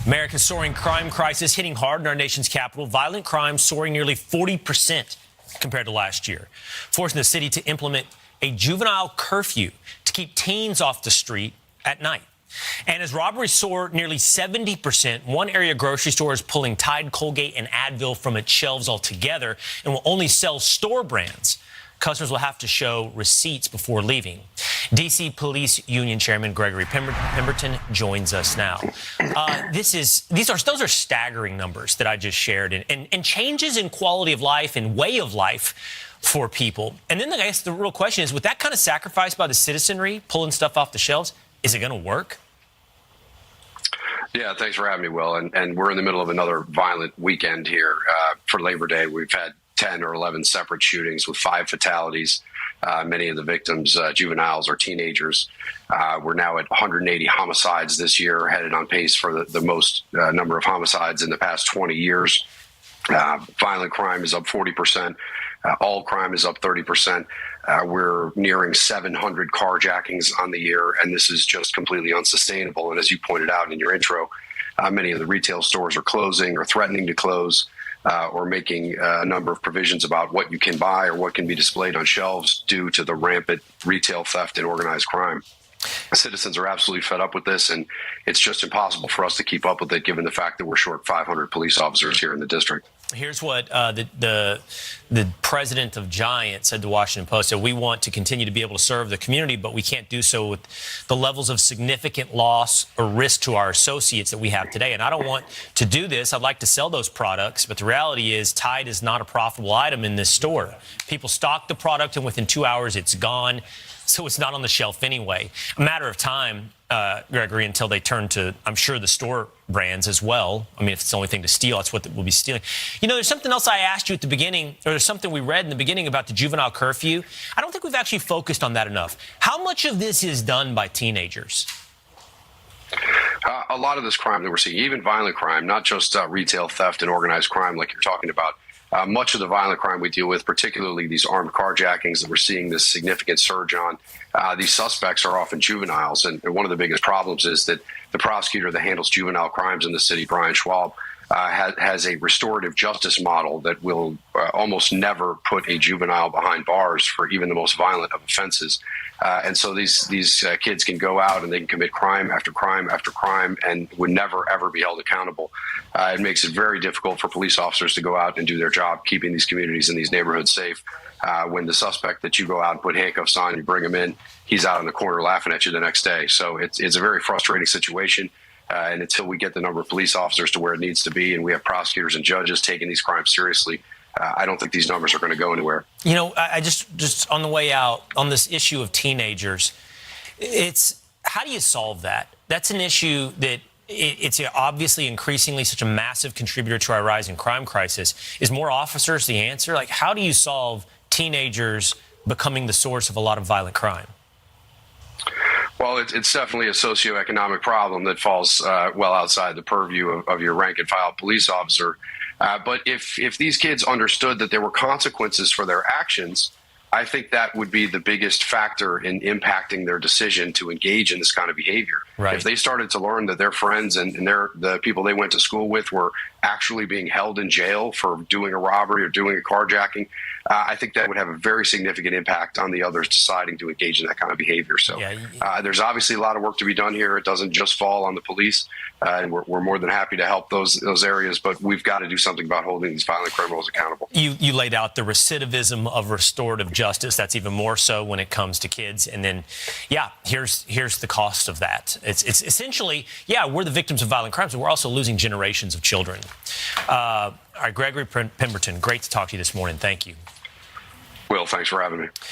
America's soaring crime crisis hitting hard in our nation's capital. Violent crime soaring nearly 40% compared to last year, forcing the city to implement a juvenile curfew to keep teens off the street at night. And as robberies soar nearly 70%, one area grocery store is pulling Tide, Colgate, and Advil from its shelves altogether and will only sell store brands. Customers will have to show receipts before leaving. D.C. Police Union Chairman Gregory Pemberton joins us now. Those are staggering numbers that I just shared, and changes in quality of life and way of life for people. And then I guess the real question is, with that kind of sacrifice by the citizenry, pulling stuff off the shelves, is it going to work? Yeah, thanks for having me, Will. And we're in the middle of another violent weekend here for Labor Day. We've had 10 or 11 separate shootings with 5 fatalities. Many of the victims, juveniles or teenagers. We're now at 180 homicides this year, headed on pace for the most number of homicides in the past 20 years. Violent crime is up 40%. All crime is up 30%. We're nearing 700 carjackings on the year, and this is just completely unsustainable. And as you pointed out in your intro, many of the retail stores are closing or threatening to close. Or making a number of provisions about what you can buy or what can be displayed on shelves due to the rampant retail theft and organized crime. Citizens are absolutely fed up with this, and it's just impossible for us to keep up with it, given the fact that we're short 500 police officers here in the district. Here's what the president of Giant said to Washington Post. So we want to continue to be able to serve the community, but we can't do so with the levels of significant loss or risk to our associates that we have today. And I don't want to do this. I'd like to sell those products, but the reality is Tide is not a profitable item in this store. People stock the product, and within 2 hours, it's gone. So it's not on the shelf anyway. A matter of time, Gregory, until they turn to, I'm sure, the store brands as well. I mean, if it's the only thing to steal, that's what we'll be stealing. You know, there's something else I asked you at the beginning, or there's something we read in the beginning about the juvenile curfew. I don't think we've actually focused on that enough. How much of this is done by teenagers? A lot of this crime that we're seeing, even violent crime, not just retail theft and organized crime like you're talking about, much of the violent crime we deal with, particularly these armed carjackings that we're seeing this significant surge on, these suspects are often juveniles. And one of the biggest problems is that the prosecutor that handles juvenile crimes in the city, Brian Schwab, has a restorative justice model that will almost never put a juvenile behind bars for even the most violent of offenses. And so these kids can go out and they can commit crime after crime after crime and would never, ever be held accountable. It makes it very difficult for police officers to go out and do their job, keeping these communities and these neighborhoods safe. When the suspect that you go out and put handcuffs on, you bring him in, he's out in the corner laughing at you the next day. So it's a very frustrating situation. And until we get the number of police officers to where it needs to be, and we have prosecutors and judges taking these crimes seriously, I don't think these numbers are going to go anywhere. You know, I just on the way out on this issue of teenagers, it's how do you solve that? That's an issue that it's obviously increasingly such a massive contributor to our rising crime crisis. Is more officers the answer? Like, how do you solve teenagers becoming the source of a lot of violent crime? Well, it's definitely a socioeconomic problem that falls well outside the purview of your rank and file police officer. But if these kids understood that there were consequences for their actions, I think that would be the biggest factor in impacting their decision to engage in this kind of behavior. Right. If they started to learn that their friends and the people they went to school with were actually being held in jail for doing a robbery or doing a carjacking, I think that would have a very significant impact on the others deciding to engage in that kind of behavior. So there's obviously a lot of work to be done here. It doesn't just fall on the police, and we're more than happy to help those areas, but we've got to do something about holding these violent criminals accountable. You laid out the recidivism of restorative justice. That's even more so when it comes to kids. And then, here's the cost of that. It's essentially, we're the victims of violent crimes, but we're also losing generations of children. All right, Gregory Pemberton, great to talk to you this morning. Thank you. Will, thanks for having me.